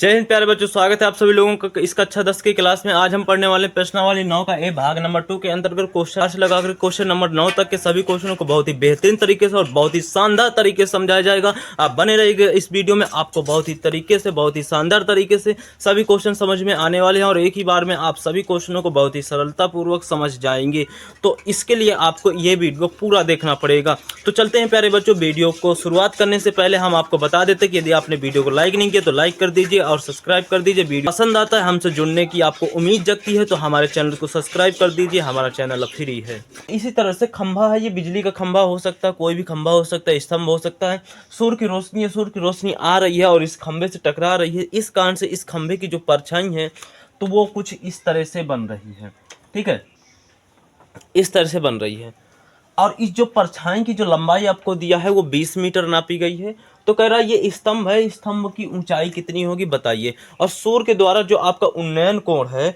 जय हिंद प्यारे बच्चों, स्वागत है आप सभी लोगों का इस कक्षा 10 की क्लास में। आज हम पढ़ने वाले प्रश्नावली 9 का ए भाग नंबर 2 के अंतर्गत क्वेश्चन लगाकर क्वेश्चन नंबर 9 तक के सभी क्वेश्चनों को बहुत ही बेहतरीन तरीके से और बहुत ही शानदार तरीके से समझाया जाएगा। आप बने रहिएगा इस वीडियो में, आपको बहुत ही तरीके से, बहुत ही शानदार तरीके से सभी क्वेश्चन समझ में आने वाले हैं और एक ही बार में आप सभी क्वेश्चनों को बहुत ही सरलतापूर्वक समझ जाएंगे। तो इसके लिए आपको ये वीडियो पूरा देखना पड़ेगा। तो चलते हैं प्यारे बच्चों, वीडियो को शुरुआत करने से पहले हम आपको बता देते कि यदि आपने वीडियो को लाइक नहीं किया तो लाइक कर दीजिए और सब्सक्राइब कर दीजिए। वीडियो पसंद आता है, हमसे जुड़ने की आपको उम्मीद जगती है तो हमारे चैनल को सब्सक्राइब कर दीजिए। हमारा चैनल फ्री है। इसी तरह से खंभा है, ये बिजली का खंभा हो सकता है, कोई भी खंभा हो सकता है, स्तंभ हो सकता है। सूर्य की रोशनी है, सूर्य की रोशनी आ रही है और इस खंभे से टकरा रही है। इस कारण से इस खंभे की जो परछाई है तो वो कुछ इस तरह से बन रही है। ठीक है, इस तरह से बन रही है और इस जो परछाई की जो लंबाई आपको दिया है वो 20 मीटर नापी गई है। तो कह रहा है ये स्तंभ है, स्तंभ की ऊंचाई कितनी होगी बताइए। और सूर्य के द्वारा जो आपका उन्नयन कोण है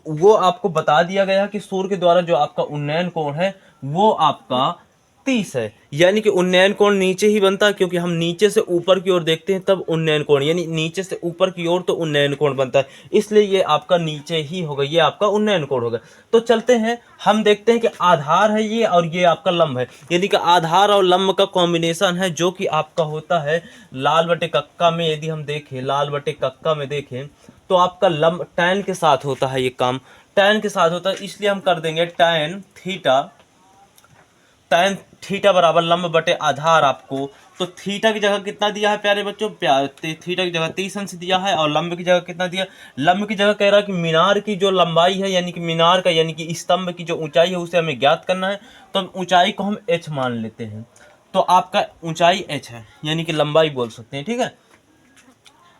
वो आपको बता दिया गया कि सूर्य के द्वारा जो आपका उन्नयन कोण है वो आपका 30 है। यानी कि उन्नयन कोण नीचे ही बनता है, क्योंकि हम नीचे से ऊपर की ओर देखते हैं तब उन्नयन कोण, यानी नीचे से ऊपर की ओर तो उन्नयन कोण बनता है, इसलिए ये आपका नीचे ही होगा, ये आपका उन्नयन कोण होगा। तो चलते हैं, हम देखते हैं कि आधार है ये और ये आपका लंब है, यानी कि आधार और लंब का कॉम्बिनेशन है जो कि आपका होता है लाल बटे कक्का में। यदि हम देखें लाल बटे कक्का में देखें तो आपका लंब टैन के साथ होता है, ये काम टैन के साथ होता है, इसलिए हम कर देंगे टैन थीटा बराबर लंब बटे आधार आपको। तो थीटा की जगह कितना दिया है प्यारे बच्चों, थीटा की जगह 30 अंश दिया है और लंब की जगह कितना दिया, लंब की जगह कह रहा है कि मीनार की जो लंबाई है, यानी कि मीनार का यानी कि स्तंभ की जो ऊंचाई है उसे हमें ज्ञात करना है। तो हम ऊंचाई को हम h मान लेते हैं, तो आपका ऊंचाई h है, यानी कि लंबाई बोल सकते हैं। ठीक है,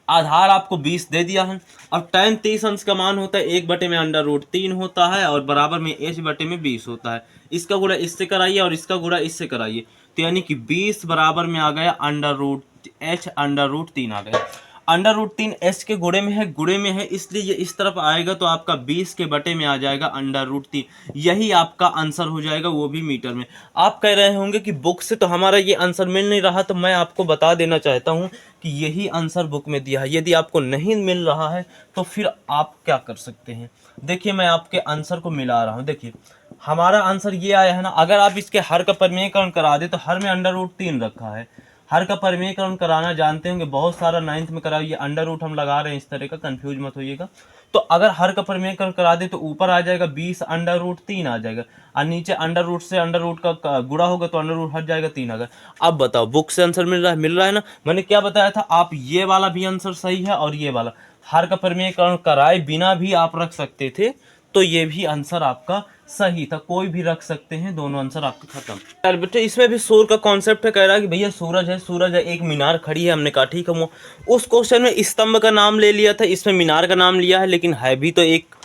आधार आपको 20 दे दिया है। अब tan 30 अंश का मान होता है 1/√3 होता है और बराबर में h/20 होता है। इसका गुणा इससे कराइए और इसका गुणा इससे कराइए, तो यानी कि 20 बराबर में आ गया √3 आ गया। √3 h के गुणे में है, गुणे में है इसलिए ये इस तरफ आएगा तो आपका 20 के बटे में आ जाएगा √3। यही आपका आंसर हो जाएगा, वो भी मीटर में। आप कह रहे होंगे कि बुक से तो हमारा ये आंसर मिल नहीं रहा, तो मैं आपको बता देना चाहता हूँ कि यही आंसर बुक में दिया है। यदि आपको नहीं मिल रहा है तो फिर आप क्या कर सकते हैं, देखिए मैं आपके आंसर को मिला रहा हूँ। देखिए हमारा आंसर ये आया है ना, अगर आप इसके हर का परिमेयकरण करा दे तो हर में √3 रखा है। हर का परिमेयकरण कराना जानते होंगे, बहुत सारा 9th में करा, ये अंडर रूट हम लगा रहे हैं इस तरह का, कंफ्यूज मत होइएगा। तो अगर हर का परिमेयकरण करा दे तो ऊपर आ जाएगा 20 √3 आ जाएगा और नीचे अंडर रूट से अंडर रूट का गुणा होगा तो अंडर रूट हट जाएगा 3 आ गया। अब बताओ बुक से आंसर मिल रहा है ना। मैंने क्या बताया था, आप ये वाला भी आंसर सही है और ये वाला हर का परिमेयकरण कराए बिना भी आप रख सकते थे, तो ये भी आंसर आपका सही था, कोई भी रख सकते हैं, दोनों आंसर आपके खत्म। यार बेटे इसमें भी सूर्य का कॉन्सेप्ट है, कह रहा है कि भैया सूरज है, एक मीनार खड़ी है। हमने कहा ठीक है, वो उस क्वेश्चन में स्तंभ का नाम ले लिया था, इसमें मीनार का नाम लिया है, लेकिन है भी तो एक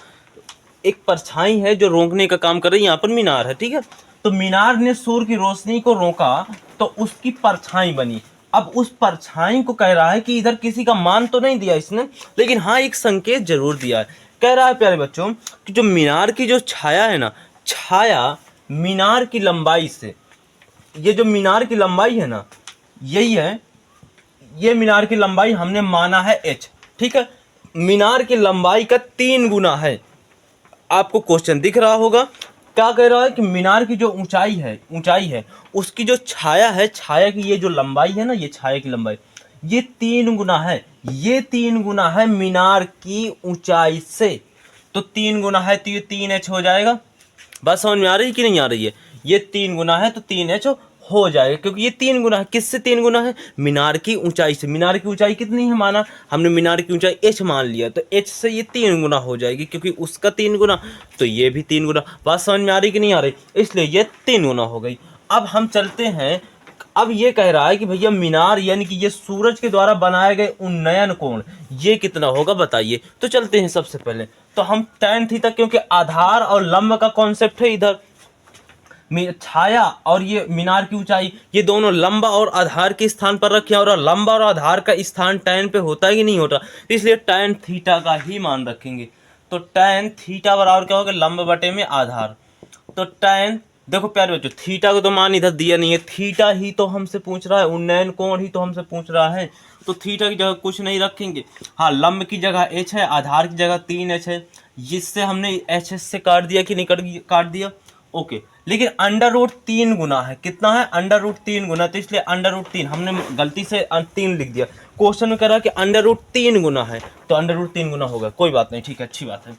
परछाई है जो रोकने का काम कर रही है, यहाँ पर मीनार है। ठीक है, तो मीनार ने सूर्य की रोशनी को रोका तो उसकी परछाई बनी। अब उस परछाई को कह रहा है कि इधर किसी का मान तो नहीं दिया इसने, लेकिन हाँ एक संकेत जरूर दिया है। कह रहा है प्यारे बच्चों कि जो मीनार की जो छाया है ना, छाया मीनार की लंबाई से, ये जो मीनार की लंबाई है ना यही है, ये मीनार की लंबाई हमने माना है h। ठीक है, मीनार की लंबाई का 3 गुना है। आपको क्वेश्चन दिख रहा होगा, क्या कह रहा है कि मीनार की जो ऊंचाई है उसकी जो छाया है, छाया की ये जो लंबाई है ना, ये छाया की लंबाई ये 3 गुना है, ये 3 गुना है मीनार की ऊंचाई से। तो 3 गुना है तो ये 3h हो जाएगा। बात समझ में आ रही है कि नहीं आ रही है, ये 3 गुना है तो 3h हो जाएगा, क्योंकि ये 3 गुना है, किससे 3 गुना है, मीनार की ऊंचाई से। मीनार की ऊंचाई कितनी है माना हमने, मीनार की ऊंचाई h मान लिया, तो h से ये 3 गुना हो जाएगी, क्योंकि उसका 3 गुना तो ये भी 3 गुना। बात समझ में आ रही कि नहीं आ रही, इसलिए ये 3 गुना हो गई। अब हम चलते हैं, अब ये कह रहा है कि भैया मीनार यानी कि ये सूरज के द्वारा बनाए गए उन्नयन कोण ये कितना होगा बताइए। तो चलते हैं सबसे पहले, तो हम tan थीटा, क्योंकि आधार और लंब का कॉन्सेप्ट है, इधर छाया और ये मीनार की ऊंचाई ये दोनों लंब और आधार के स्थान पर रखे, और लंब और आधार का स्थान tan पे होता है कि नहीं होता, इसलिए tan थीटा का ही मान रखेंगे। तो tan थीटा बराबर क्या होगा, लंब बटे में आधार। तो tan, देखो प्यारे बच्चों थीटा को तो मान इधर दिया नहीं है, थीटा ही तो हमसे पूछ रहा है, उन्नयन कोण ही तो हमसे पूछ रहा है, तो थीटा की जगह कुछ नहीं रखेंगे। हाँ, लंब की जगह h है, आधार की जगह 3h है, जिससे हमने एच से काट दिया कि नहीं काट दिया। ओके, लेकिन अंडर रूट 3 गुना है, कितना है? अंडर रूट 3 गुना, तो इसलिए अंडर रूट 3 हमने गलती से 3 लिख दिया। क्वेश्चन में कह रहा कि अंडर रूट 3 गुना है, तो अंडर रूट 3 गुना होगा, कोई बात नहीं, ठीक है, अच्छी बात है।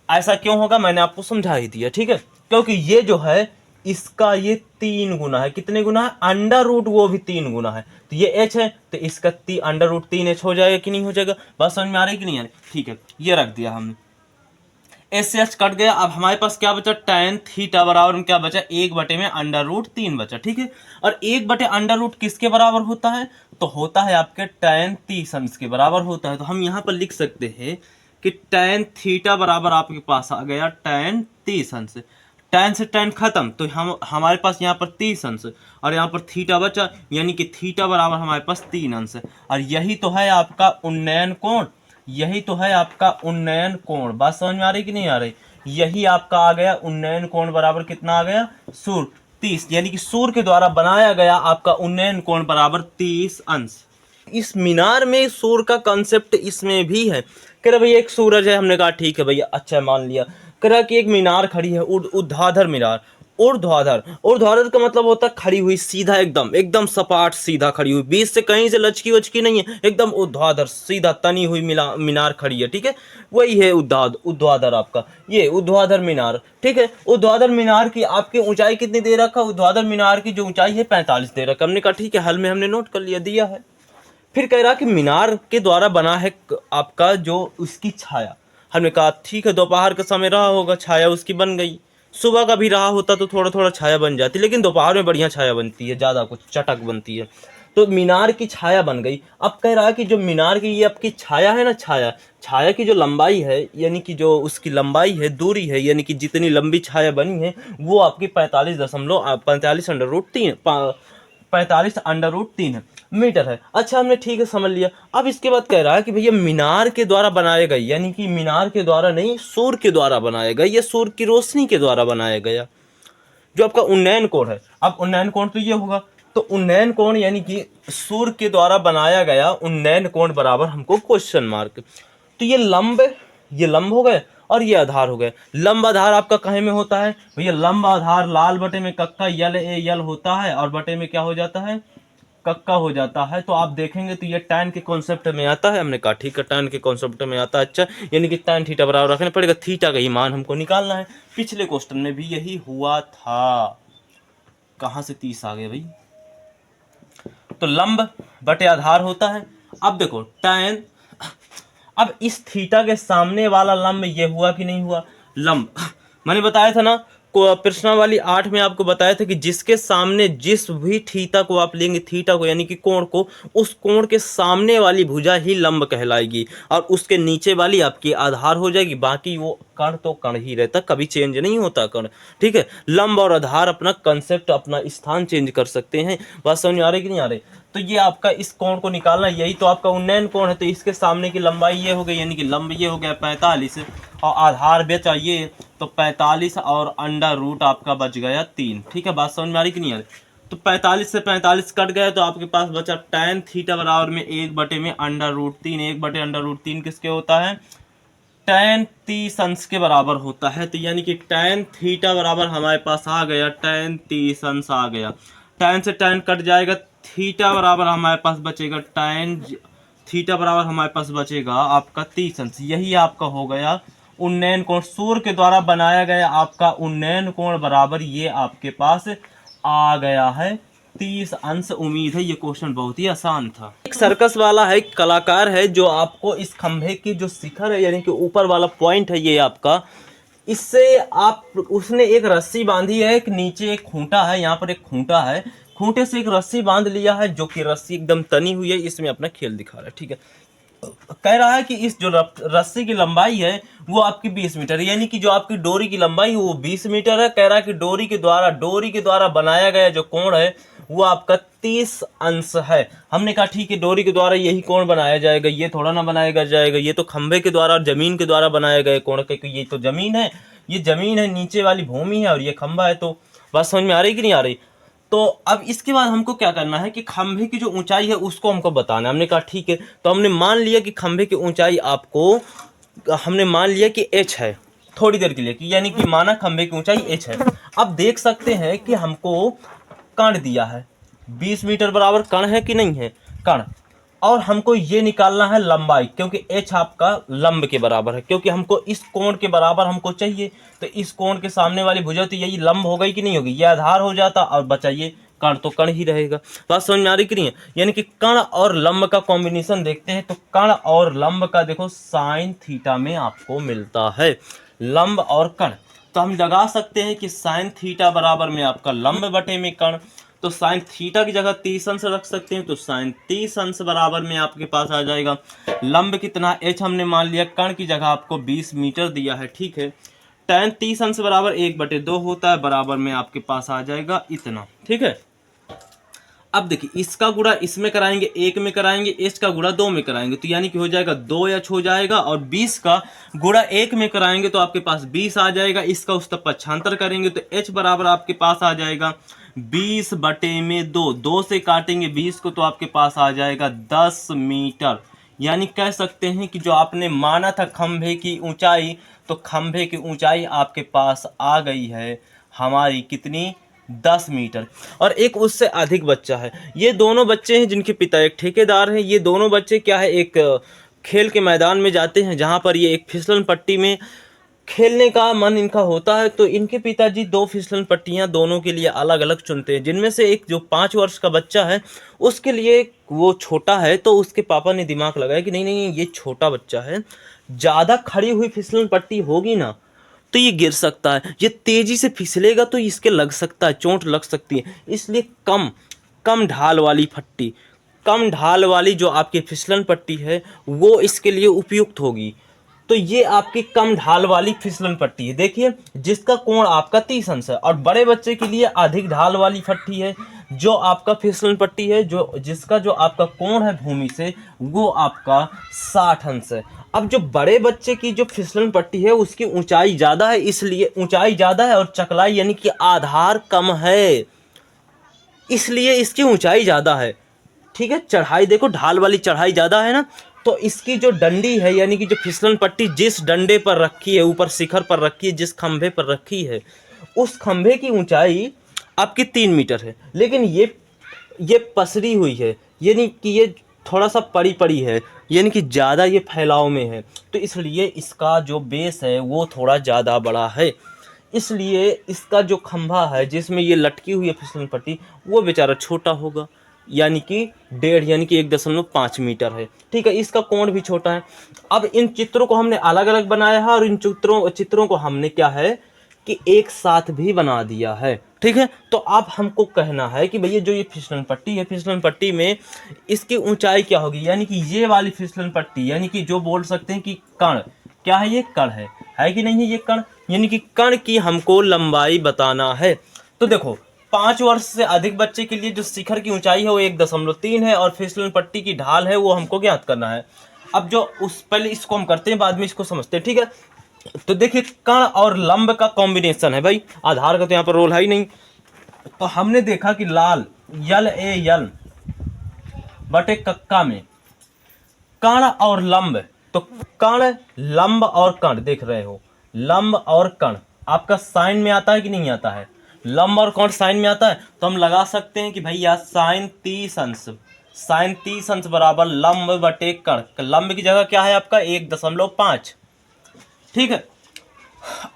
ऐसा क्यों होगा मैंने आपको समझा ही दिया, ठीक है, क्योंकि ये जो है इसका ये 3 गुना है, कितने गुना है? अंडर रूट वो भी 3 गुना है, तो ये h है, तो इसका अंडर रूट 3h हो जाएगा कि नहीं हो जाएगा? बात समझ में आ रही कि नहीं आ रही? ठीक है, ये रख दिया हमने, एच से एच कट गया। अब हमारे पास क्या बचा? tan थीटा बराबर में क्या बचा? 1/√3 बचा, ठीक है। और 1/√3 किसके बराबर होता है? तो होता है आपके tan 30 अंश के बराबर होता है। तो हम यहाँ पर लिख सकते हैं कि tan थीटा बराबर आपके पास आ गया tan 30 अंश। tan से tan खत्म, तो हमारे पास यहाँ पर 30 अंश और यहाँ पर थीटा बचा, यानी कि थीटा बराबर हमारे पास 3 अंश। और यही तो है आपका उन्नयन कोण, यही तो है आपका उन्नयन कोण। बात समझ में आ रही कि नहीं आ रही? यही आपका आ गया उन्नयन कोण बराबर कितना आ गया? सूर्य 30, यानी कि सूर्य के द्वारा बनाया गया आपका उन्नयन कोण बराबर 30 अंश। इस मीनार में सूर्य का कंसेप्ट इसमें भी है। कह रहा भैया एक सूरज है, हमने कहा ठीक है भैया, अच्छा मान लिया। कह रहा कि एक मीनार खड़ी है, ऊर्ध्वाधर मीनार। ऊर्ध्वाधर, ऊर्ध्वाधर का मतलब होता है खड़ी हुई सीधा, एकदम एकदम सपाट सीधा खड़ी हुई, बीच से कहीं से लचकी वचकी नहीं है, एकदम ऊर्ध्वाधर सीधा तनी हुई मीनार खड़ी है, ठीक है, वही है ऊर्ध्वाधर आपका, ये ऊर्ध्वाधर मीनार, ठीक है। ऊर्ध्वाधर मीनार की आपकी ऊंचाई कितनी दे रखा? ऊर्ध्वाधर मीनार की जो ऊंचाई है 45 दे रखा। हमने कहा ठीक है, हल में हमने नोट कर लिया, दिया है। फिर कह रहा कि मीनार के द्वारा बना है आपका जो उसकी छाया। हमने कहा ठीक है, दोपहर का समय रहा होगा, छाया उसकी बन गई। सुबह का भी रहा होता तो थोड़ा थोड़ा छाया बन जाती, लेकिन दोपहर में बढ़िया छाया बनती है, ज़्यादा कुछ चटक बनती है। तो मीनार की छाया बन गई। अब कह रहा कि जो मीनार की ये आपकी छाया है ना, छाया की जो लंबाई है, यानी कि जो उसकी लंबाई है, दूरी है, यानी कि जितनी लंबी छाया बनी है वो आपकी 45 मीटर है। अच्छा, हमने ठीक है समझ लिया। अब इसके बाद कह रहा है कि भैया मीनार के द्वारा बनाए गए, यानी कि मीनार के द्वारा नहीं, सूर्य के द्वारा बनाया गया, ये सूर्य की रोशनी के द्वारा बनाया गया जो आपका उन्नयन कोण है। अब उन्नयन कोण तो ये होगा, तो उन्नयन कोण यानी कि सूर्य के द्वारा बनाया गया उन्नयन कोण बराबर हमको क्वेश्चन मार्क। तो ये लंब हो गए और ये आधार हो गए। लंब आधार आपका कहे में होता है भैया? लंब आधार लाल बटे में कक्का यल ए यल होता है और बटे में क्या हो जाता है? कक्का हो जाता है। तो आप देखेंगे तो ये tan के कॉन्सेप्ट में आता है। हमने कहा ठीक है, tan के कॉन्सेप्ट में आता है। अच्छा, यानी कि tan थीटा बराबर रखना पड़ेगा, थीटा का ही मान हमको निकालना है। पिछले क्वेश्चन में भी यही हुआ था। कहाँ से 30 आ गए भाई? तो लंब बटे आधार होता है। अब देखो tan, अब इस थीटा के सामने वाला लंब ये हुआ कि नहीं हुआ? लंब मैंने बताया था ना, प्रश्नावली 8 में आपको बताया था कि जिसके सामने जिस भी थीटा को आप लेंगे, थीटा को यानी कि कोण को, उस कोण के सामने वाली भुजा ही लंब कहलाएगी और उसके नीचे वाली आपकी आधार हो जाएगी। बाकी वो कण तो कण ही रहता, कभी चेंज नहीं होता कण, ठीक है। लंब और आधार अपना कंसेप्ट, अपना स्थान चेंज कर सकते हैं। बात समझ में आ रही कि नहीं आ रही? तो ये आपका इस कोण को निकालना, यही तो आपका उन्नयन कोण है। तो इसके सामने की लंबाई ये हो गई, यानी कि लंब ये हो गया 45 और आधार बचा ये, तो 45 और अंडर रूट आपका बच गया 3, ठीक है। बात समझ में आ रही कि नहीं आ रही? तो 45 से 45 कट गया तो आपके पास बचा tan थीटा बराबर में 1/√3। 1/√3 किसके होता है? tan 30 अंश के बराबर होता है। तो यानी कि tan थीटा बराबर हमारे पास आ गया tan 30 अंश आ गया। tan से tan कट जाएगा, थीटा बराबर हमारे पास बचेगा tan थीटा बराबर हमारे पास बचेगा आपका 30 अंश। यही आपका हो गया उन्नयन कोण, सूर्य के द्वारा बनाया गया आपका उन्नयन कोण बराबर ये आपके पास आ गया है 30 अंश। उम्मीद है ये क्वेश्चन बहुत ही आसान था। एक सर्कस वाला है, एक कलाकार है जो आपको इस खंभे की जो शिखर है, यानी कि ऊपर वाला पॉइंट है ये आपका, इससे आप, उसने एक रस्सी बांधी है, एक नीचे एक खूंटा है, यहाँ पर एक खूंटा है, खूंटे से एक रस्सी बांध लिया है, जो कि रस्सी एकदम तनी हुई है, इसमें अपना खेल दिखा रहा है, ठीक है। कह रहा है कि इस जो रस्सी की लंबाई है वो आपकी 20 मीटर, यानी कि जो आपकी डोरी की लंबाई है वो 20 मीटर है। कह रहा है कि डोरी के द्वारा बनाया गया जो कोण है वो आपका 30 अंश है। हमने कहा ठीक है, डोरी के द्वारा यही कोण बनाया जाएगा, ये थोड़ा ना बनाया जाएगा, ये तो खंभे के द्वारा और जमीन के द्वारा बनाया गया कोण, क्योंकि ये तो जमीन है, ये जमीन है, नीचे वाली भूमि है और ये खंभा है। तो बात समझ में आ रही कि नहीं आ रही? तो अब इसके बाद हमको क्या करना है कि खंभे की जो ऊंचाई है उसको हमको बताना है। हमने कहा ठीक है, तो हमने मान लिया कि खंभे की ऊंचाई आपको, हमने मान लिया कि h है थोड़ी देर के लिए, कि यानी कि माना खंभे की ऊंचाई h है। अब देख सकते हैं कि हमको कण दिया है 20 मीटर बराबर, कण है कि नहीं है, कण, और हमको ये निकालना है लंबाई, क्योंकि h आपका लंब के बराबर है, क्योंकि हमको इस कोण के बराबर हमको चाहिए। तो इस कोण के सामने वाली भुजा तो यही लंब हो गई कि नहीं होगी, ये आधार हो जाता और बचा ये कण, तो कण ही रहेगा। बात समझ में आ रही कि नहीं है? यानी कि कण और लंब का कॉम्बिनेशन देखते हैं, तो कण और लंब का देखो साइन थीटा में आपको मिलता है, लंब और कण। तो हम लगा सकते हैं कि साइन थीटा बराबर में आपका लंब बटे में कण, तो साइन थीटा की जगह 30 अंश रख सकते हैं, तो साइन 30 अंश बराबर में आपके पास आ जाएगा लंब कितना h हमने मान लिया, कण की जगह आपको 20 मीटर दिया है, ठीक है। tan 30 अंश बराबर 1/2 होता है, बराबर में आपके पास आ जाएगा इतना, ठीक है। अब देखिए इसका गुणा इसमें कराएंगे, 1 में कराएंगे, h का गुणा 2 में कराएंगे, तो यानी कि हो जाएगा 2h हो जाएगा, और 20 का गुणा 1 में कराएंगे तो आपके पास 20 आ जाएगा। इसका उस तक पक्षांतर करेंगे तो h बराबर आपके पास आ जाएगा 20/2, 2 से काटेंगे 20 को तो आपके पास आ जाएगा 10 मीटर। यानी कह सकते हैं कि जो आपने माना था खंभे की ऊंचाई, तो खंभे की ऊंचाई आपके पास आ गई है हमारी कितनी, 10 मीटर। और एक उससे अधिक बच्चा है, ये दोनों बच्चे हैं जिनके पिता एक ठेकेदार हैं। ये दोनों बच्चे क्या है, एक खेल के मैदान में जाते हैं जहां पर ये एक फिसलन पट्टी में खेलने का मन इनका होता है। तो इनके पिताजी 2 फिसलन पट्टियां दोनों के लिए अलग अलग चुनते हैं, जिनमें से एक जो 5 वर्ष का बच्चा है उसके लिए वो छोटा है, तो उसके पापा ने दिमाग लगाया कि नहीं नहीं ये छोटा बच्चा है, ज़्यादा खड़ी हुई फिसलन पट्टी होगी ना तो ये गिर सकता है, ये तेजी से फिसलेगा तो इसके लग सकता है, चोट लग सकती है, इसलिए कम कम ढाल वाली पट्टी, कम ढाल वाली जो आपकी फिसलन पट्टी है वो इसके लिए उपयुक्त होगी। तो ये आपकी कम ढाल वाली फिसलन पट्टी है, देखिए जिसका कोण आपका 30 अंश है। और बड़े बच्चे के लिए अधिक ढाल वाली पट्टी है, जो आपका फिसलन पट्टी है, जो जिसका जो आपका कोण है भूमि से वो आपका 60 अंश है। अब जो बड़े बच्चे की जो फिसलन पट्टी है उसकी ऊंचाई ज़्यादा है, इसलिए ऊंचाई ज़्यादा है और चकलाई यानी कि आधार कम है, इसलिए इसकी ऊंचाई ज़्यादा है, ठीक है। चढ़ाई देखो ढाल वाली चढ़ाई ज़्यादा है ना, तो इसकी जो डंडी है यानी कि जो फिसलन पट्टी जिस डंडे पर रखी है, ऊपर शिखर पर रखी है, जिस खंभे पर रखी है, उस खंभे की ऊंचाई आपकी 3 मीटर है। लेकिन ये पसरी हुई है, यानी कि ये थोड़ा सा पड़ी पड़ी है, यानी कि ज़्यादा ये फैलाव में है, तो इसलिए इसका जो बेस है वो थोड़ा ज़्यादा बड़ा है, इसलिए इसका जो खंभा है जिसमें ये लटकी हुई है फिसलन पट्टी वो बेचारा छोटा होगा, यानी कि 1.5 यानी कि 1.5 मीटर है, ठीक है। इसका कोण भी छोटा है। अब इन चित्रों को हमने अलग अलग बनाया है और इन चित्रों को हमने क्या है कि एक साथ भी बना दिया है, ठीक है। तो अब हमको कहना है कि भैया जो ये फिसलन पट्टी है, फिसलन पट्टी में इसकी ऊंचाई क्या होगी, यानी कि ये वाली फिसलन पट्टी, यानी कि जो बोल सकते हैं कि कण क्या है, ये कण है कि नहीं है, ये कण, यानी कि कण की हमको लंबाई बताना है। तो देखो 5 वर्ष से अधिक बच्चे के लिए जो शिखर की ऊंचाई है वो 1.3 है और फिसलन पट्टी की ढाल है वो हमको ज्ञात करना है। अब जो उस पहले इसको हम करते हैं, बाद में इसको समझते हैं, ठीक है। तो देखिए कण और लंब का कॉम्बिनेशन है भाई, आधार का तो यहाँ पर रोल है ही नहीं। तो हमने देखा कि लाल यल ए यल बटे कक्का में कण और लंब, तो कण लंब और कण देख रहे हो, लंब और कण आपका साइन में आता है कि नहीं आता है, लंब और कण साइन में आता है, तो हम लगा सकते हैं कि भैया साइन 30 अंश, साइन 30 अंश बराबर लंब बटे कण, लंब की जगह क्या है आपका 1.5, ठीक है,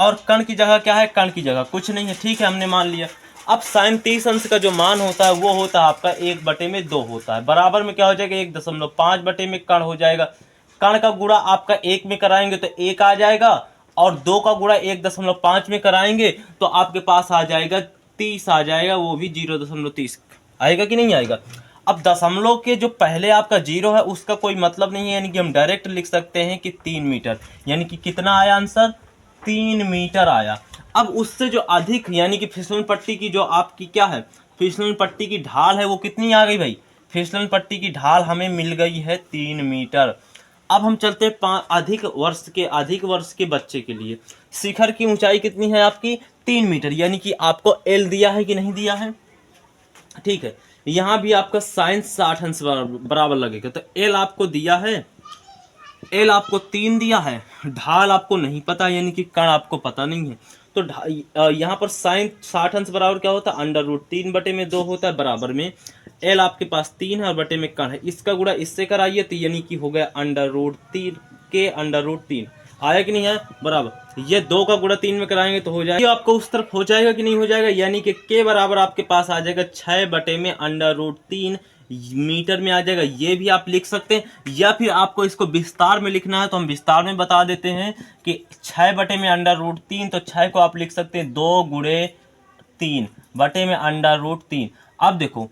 और कण की जगह क्या है, कण की जगह कुछ नहीं है, ठीक है, हमने मान लिया। अब साइन 30 अंश का जो मान होता है वो होता है आपका 1/2 होता है, बराबर में क्या हो जाएगा 1.5 कण हो जाएगा। कण का गुणा आपका 1 में कराएंगे तो 1 आ जाएगा, और 2 का गुणा 1.5 में कराएंगे तो आपके पास आ जाएगा 30 आ जाएगा, वो भी 0.30 आएगा कि नहीं आएगा। अब दशमलव के जो पहले आपका 0 है उसका कोई मतलब नहीं है, यानी कि हम डायरेक्ट लिख सकते हैं कि 3 मीटर, यानी कि कितना आया आंसर, 3 मीटर आया। अब उससे जो अधिक यानी कि फिसलन पट्टी की जो आपकी क्या है, फिसलन पट्टी की ढाल है वो कितनी आ गई भाई, फिसलन पट्टी की ढाल हमें मिल गई है 3 मीटर। अब हम चलते हैं अधिक वर्ष के बच्चे के लिए, शिखर की ऊंचाई कितनी है आपकी 3 मीटर, यानी कि आपको एल दिया है कि नहीं दिया है, ठीक है, यहाँ भी आपका साइन 60 अंश बराबर लगेगा। तो एल आपको दिया है, एल आपको 3 दिया है, ढाल आपको नहीं पता यानी कि कण आपको पता नहीं है। तो यहाँ पर साइन 60 अंश बराबर क्या होता है, अंडर रूट 3/2 होता है, बराबर में एल आपके पास 3 है और बटे में कण है, इसका गुणा इससे कराइए तो यानी कि हो गया अंडर रूट 3 के अंडर रूट 3। आया कि नहीं है, बराबर ये 2 का गुणा 3 में कराएंगे तो हो जाएगा, ये आपको उस तरफ हो जाएगा कि नहीं हो जाएगा, यानी कि के बराबर आपके पास आ जाएगा 6/√3 मीटर में आ जाएगा। ये भी आप लिख सकते हैं, या फिर आपको इसको विस्तार में लिखना है तो हम विस्तार में बता देते हैं कि 6/√3, तो 6 को आप लिख सकते हैं 2 × 3 बटे में √3। अब देखो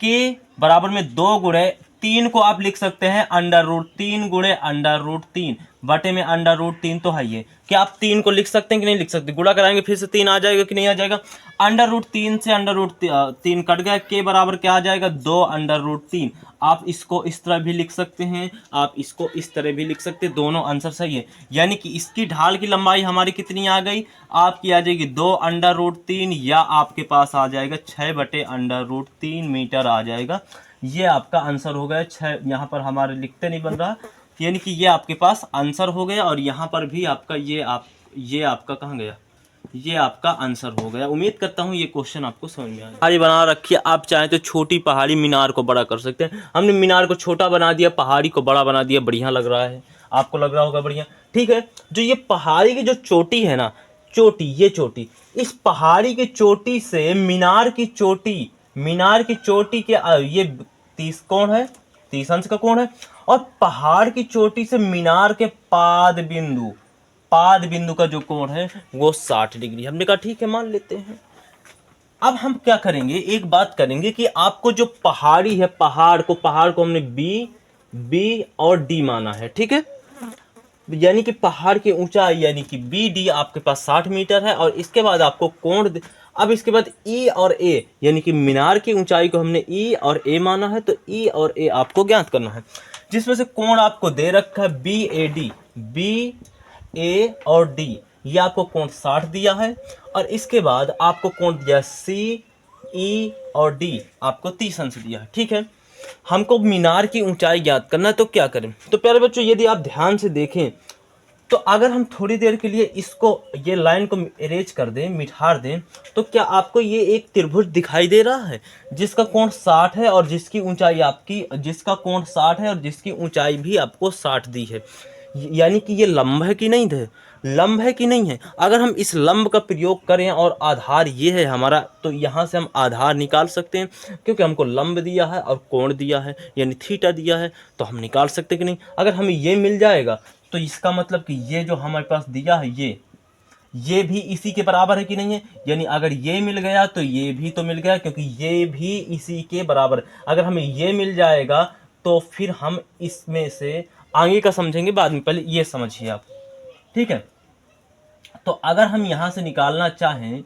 के बराबर में 2 × 3 को आप लिख सकते हैं √3 × √3 बटे में √3 तो है ये। क्या आप 3 को लिख सकते हैं कि नहीं लिख सकते, गुणा कराएंगे फिर से 3 आ जाएगा कि नहीं आ जाएगा, √3 से √3 कट गया, के बराबर क्या आ जाएगा 2 √3। आप इसको इस तरह भी लिख सकते हैं, आप इसको इस तरह भी लिख सकते हैं, दोनों आंसर सही है। यानी कि इसकी ढाल की लंबाई हमारी कितनी आ गई, आपकी आ जाएगी 2 √3, या आपके पास आ जाएगा 6/√3 मीटर आ जाएगा। ये आपका आंसर हो गया 6, यहाँ पर हमारे लिखते नहीं बन रहा, यानी कि ये आपके पास आंसर हो गया। और यहाँ पर भी आपका ये आपका कहाँ गया, ये आपका आंसर हो गया। उम्मीद करता हूँ ये क्वेश्चन आपको समझ में आया। पहाड़ी बना रखी है, आप चाहें तो छोटी पहाड़ी मीनार को बड़ा कर सकते हैं। हमने मीनार को छोटा बना दिया, पहाड़ी को बड़ा बना दिया, बढ़िया लग रहा है, आपको लग रहा होगा बढ़िया। ठीक है, जो ये पहाड़ी की जो चोटी है ना, चोटी, ये चोटी, इस पहाड़ी की चोटी से मीनार की चोटी, मीनार की चोटी के ये 30 कोण है, 30 अंश का कोण है, और पहाड़ की चोटी से मीनार के पाद बिंदु का जो कोण है वो 60 डिग्री। हमने कहा ठीक है मान लेते हैं। अब हम क्या करेंगे, एक बात करेंगे कि आपको जो पहाड़ी है, पहाड़ को हमने बी और डी माना है, ठीक है, यानी कि पहाड़ की ऊंचाई यानी कि बी डी आपके पास 60 मीटर है, और इसके बाद आपको कोण, अब इसके बाद ई और ए, यानी कि मीनार की ऊंचाई को हमने ई और ए माना है, तो ई और ए आपको ज्ञात करना है, जिसमें से कोण आपको दे रखा है बी ए डी, बी ए और डी, ये आपको कोण 60 दिया है, और इसके बाद आपको कोण दिया सी ई और डी आपको 30 अंश दिया है। ठीक है, हमको मीनार की ऊंचाई ज्ञात करना है, तो क्या करें, तो प्यारे बच्चों यदि आप ध्यान से देखें तो अगर हम थोड़ी देर के लिए इसको, ये लाइन को इरेज कर दें, मिटार दें, तो क्या आपको ये एक त्रिभुज दिखाई दे रहा है जिसका कोण 60 है और जिसकी ऊंचाई आपकी, जिसका कोण 60 है और जिसकी ऊंचाई भी आपको 60 दी है, यानी कि ये लंब है कि नहीं है, लंब है कि नहीं है। अगर हम इस लंब का प्रयोग करें और आधार ये है हमारा, तो यहाँ से हम आधार निकाल सकते हैं, क्योंकि हमको लंब दिया है और कोण दिया है यानी थीटा दिया है, तो हम निकाल सकते हैं कि नहीं। अगर हमें ये मिल जाएगा तो इसका मतलब कि ये जो हमारे पास दिया है ये भी इसी के बराबर है कि नहीं है, यानी अगर ये मिल गया तो ये भी तो मिल गया, क्योंकि ये भी इसी के बराबर। अगर हमें ये मिल जाएगा तो फिर हम इसमें से आगे का समझेंगे बाद में, पहले ये समझिए आप, ठीक है। तो अगर हम यहां से निकालना चाहें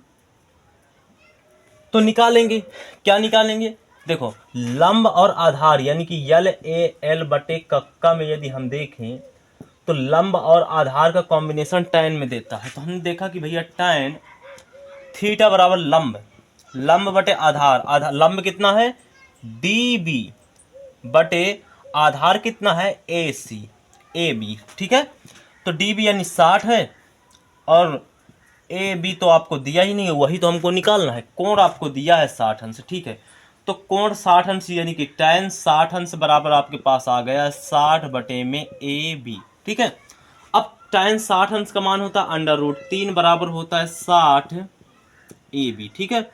तो निकालेंगे, क्या निकालेंगे, देखो लंब और आधार यानी कि यल ए एल बटे कक्का में यदि हम देखें तो लंब और आधार का कॉम्बिनेशन tan में देता है। तो हमने देखा कि भैया tan थीटा बराबर लंब बटे आधार लंब कितना है DB बटे आधार कितना है AB, ठीक है। तो DB यानी 60 है और AB तो आपको दिया ही नहीं है, वही तो हमको निकालना है। कोण आपको दिया है 60 अंश, ठीक है, तो कोण 60 अंश यानी कि tan 60 अंश बराबर आपके पास आ गया 60 बटे में AB, ठीक है। अब tan 60 अंश का मान होता है √3 बराबर होता है 60 AB, ठीक है,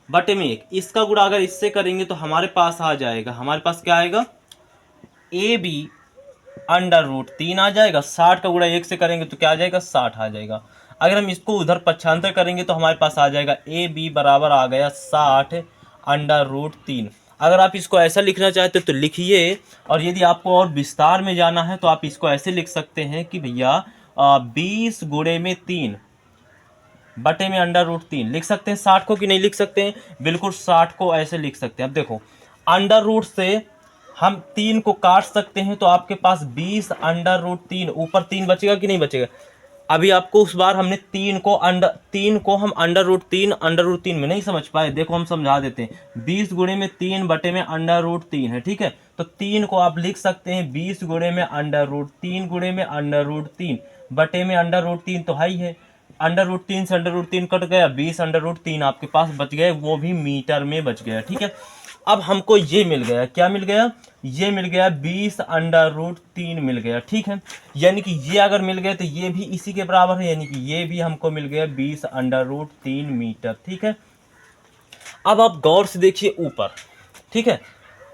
बटे में 1। इसका गुणा अगर इससे करेंगे तो हमारे पास आ जाएगा, हमारे पास क्या आएगा AB √3 आ जाएगा, 60 का गुणा 1 से करेंगे तो क्या आ जाएगा 60 आ जाएगा। अगर हम इसको उधर पक्षांतर करेंगे तो हमारे पास आ जाएगा AB बराबर आ गया 60 √3। अगर आप इसको ऐसा लिखना चाहते तो लिखिए, और यदि आपको और विस्तार में जाना है तो आप इसको ऐसे लिख सकते हैं कि भैया 20 गुणे में 3 बटे में √3 लिख सकते हैं। 60 को कि नहीं लिख सकते हैं, बिल्कुल 60 को ऐसे लिख सकते हैं। अब देखो √ से हम 3 को काट सकते हैं, तो आपके पास 20 √3, ऊपर 3 बचेगा कि नहीं बचेगा। अभी आपको उस बार हमने 3 को हम अंडर रूट 3 में नहीं समझ पाए, देखो हम समझा देते हैं। 20 गुणे में 3 बटे में अंडर रूट 3 है, ठीक है। तो 3 को आप लिख सकते हैं 20 गुणे में अंडर रूट 3 गुणे में अंडर रूट 3 बटे में अंडर रूट 3 तो हाई है। अंडर रूट 3 से अंडर रूट 3 कट गया, 20 अंडर रूट 3 आपके पास बच गए, वो भी मीटर में बच गया, ठीक है। अब हमको ये मिल गया, क्या मिल गया, ये मिल गया 20 अंडर रूट 3 मिल गया, ठीक है। यानी कि ये अगर मिल गया तो ये भी इसी के बराबर है, यानी कि ये भी हमको मिल गया 20 अंडर रूट 3 मीटर, ठीक है। अब आप गौर से देखिए ऊपर, ठीक है।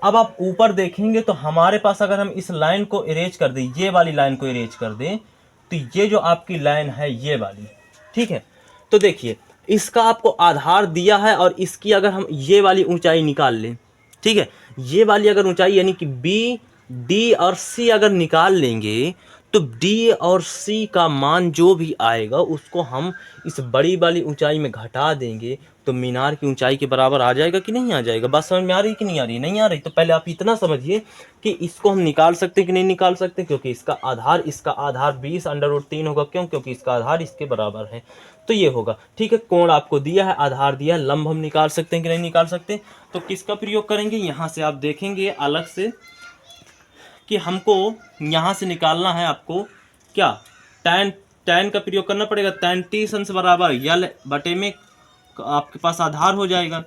अब आप ऊपर देखेंगे तो हमारे पास अगर हम इस लाइन को इरेज कर दें, ये वाली लाइन को इरेज कर दें, तो ये जो आपकी लाइन है ये वाली, ठीक है। तो देखिए इसका आपको आधार दिया है और इसकी अगर हम ये वाली ऊंचाई निकाल लें, ठीक है, ये वाली अगर ऊंचाई यानी कि बी, डी और सी अगर निकाल लेंगे तो डी और सी का मान जो भी आएगा उसको हम इस बड़ी वाली ऊंचाई में घटा देंगे तो मीनार की ऊंचाई के बराबर आ जाएगा कि नहीं आ जाएगा। बात समझ में आ रही कि नहीं आ रही? नहीं आ रही तो पहले आप इतना समझिए कि इसको हम निकाल सकते हैं कि नहीं निकाल सकते, क्योंकि इसका आधार 20 अंडर रूट 3 होगा। क्यों? क्योंकि इसका आधार इसके बराबर है, तो ये होगा, ठीक है। कोण आपको दिया है, आधार दिया है, लंब हम निकाल सकते हैं कि नहीं निकाल सकते। तो किसका प्रयोग करेंगे, यहाँ से आप देखेंगे अलग से कि हमको यहाँ से निकालना है, आपको क्या tan का प्रयोग करना पड़ेगा। tan t अंश बराबर यल बटे में आपके पास आधार हो जाएगा।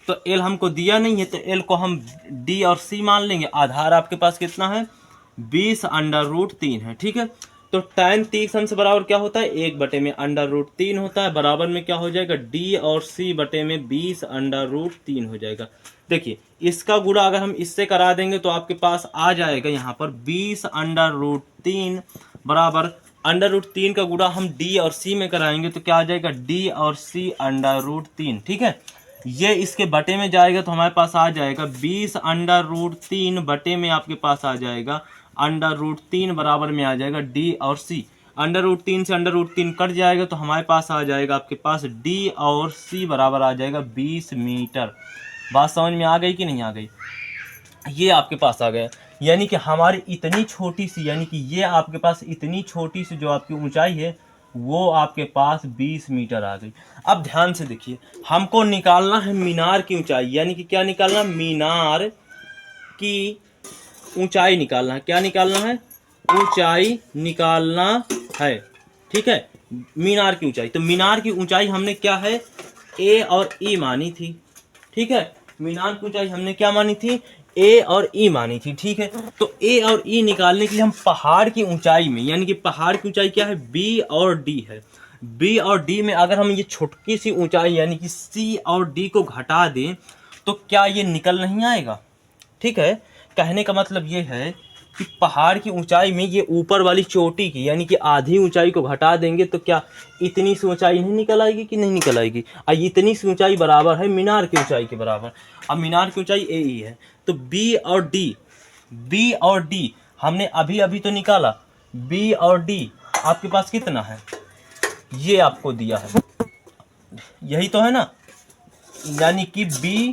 तो l हमको दिया नहीं है तो l को हम d और c मान लेंगे। आधार आपके पास कितना है, 20 अंडर रूट 3 है, ठीक है। तो tan t अंश बराबर क्या होता है, 1 बटे में अंडर रूट 3 होता है, बराबर में क्या हो जाएगा, d और c बटे में 20 अंडर रूट 3 हो जाएगा। देखिए इसका गुणा अगर हम इससे करा देंगे तो आपके पास आ जाएगा यहाँ पर 20 अंडर रूट 3 बराबर अंडर रूट 3 का गुणा हम d और c में कराएंगे तो क्या आ जाएगा, d और c अंडर रूट 3, ठीक है। ये इसके बटे में जाएगा तो हमारे पास आ जाएगा 20 अंडर रूट 3 बटे में आपके पास आ जाएगा अंडर रूट 3 बराबर में आ जाएगा d और c। अंडर रूट 3 से अंडर रूट 3 कट जाएगा तो हमारे पास आ जाएगा आपके पास d और c बराबर आ जाएगा 20 मीटर। बात समझ में आ गई कि नहीं आ गई? ये आपके पास आ गया, यानी कि हमारी इतनी छोटी सी, यानी कि ये आपके पास इतनी छोटी सी जो आपकी ऊंचाई है वो आपके पास 20 मीटर आ गई। अब ध्यान से देखिए, हमको निकालना है मीनार की ऊंचाई, यानी कि क्या निकालना, मीनार की ऊंचाई निकालना है। क्या निकालना है, ऊंचाई निकालना है, ठीक है। मीनार की ऊंचाई, तो मीनार की ऊंचाई हमने क्या है, ए और ई मानी थी, ठीक है। मीनार की ऊंचाई हमने क्या मानी थी, ए और ई मानी थी, ठीक है। तो ए और ई निकालने के लिए हम पहाड़ की ऊंचाई में, यानी कि पहाड़ की ऊंचाई क्या है, बी और डी है। बी और डी में अगर हम ये छोटकी सी ऊंचाई यानी कि सी और डी को घटा दें तो क्या ये निकल नहीं आएगा, ठीक है। कहने का मतलब ये है कि पहाड़ की ऊंचाई में ये ऊपर वाली चोटी की यानी कि आधी ऊंचाई को घटा देंगे तो क्या इतनी सी ऊंचाई नहीं निकल आएगी कि नहीं निकल आएगी। और इतनी सी ऊंचाई बराबर है मीनार की ऊंचाई के बराबर। अब मीनार की ऊंचाई ए ई है, तो बी और डी हमने अभी अभी तो निकाला। बी और डी आपके पास कितना है, ये आपको दिया है, यही तो है ना। यानी कि बी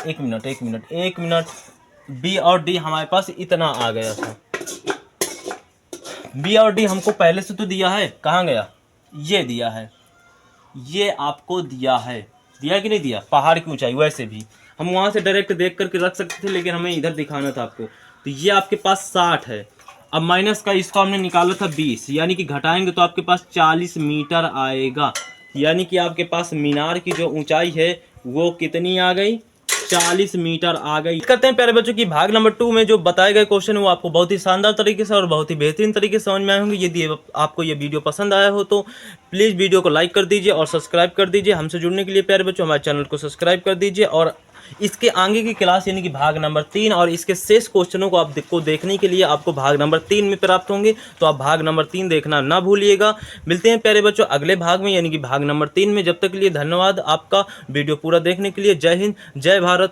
एक मिनट बी और डी हमारे पास इतना आ गया था। बी और डी हमको पहले से तो दिया है, कहाँ गया, ये दिया है, ये आपको दिया कि नहीं दिया। पहाड़ की ऊंचाई वैसे भी हम वहाँ से डायरेक्ट देख करके रख सकते थे, लेकिन हमें इधर दिखाना था आपको। तो ये आपके पास 60 है। अब माइनस का इसको हमने निकाला था 20, यानी कि घटाएंगे तो आपके पास 40 मीटर आएगा। यानी कि आपके पास मीनार की जो ऊंचाई है वो कितनी आ गई, 40 मीटर आ गई। करते हैं प्यारे बच्चों की भाग नंबर 2 में जो बताए गए क्वेश्चन वो आपको बहुत ही शानदार तरीके से और बहुत ही बेहतरीन तरीके से समझ में आए होंगे। यदि आपको ये वीडियो पसंद आया हो तो प्लीज़ वीडियो को लाइक कर दीजिए और सब्सक्राइब कर दीजिए। हमसे जुड़ने के लिए प्यारे बच्चों हमारे चैनल को सब्सक्राइब कर दीजिए और इसके आगे की क्लास यानी कि भाग नंबर 3 और इसके शेष क्वेश्चनों को आपको देखने के लिए आपको भाग नंबर 3 में प्राप्त होंगे, तो आप भाग नंबर 3 देखना ना भूलिएगा। मिलते हैं प्यारे बच्चों अगले भाग में यानी कि भाग नंबर 3 में। जब तक के लिए धन्यवाद आपका वीडियो पूरा देखने के लिए। जय हिंद, जय भारत।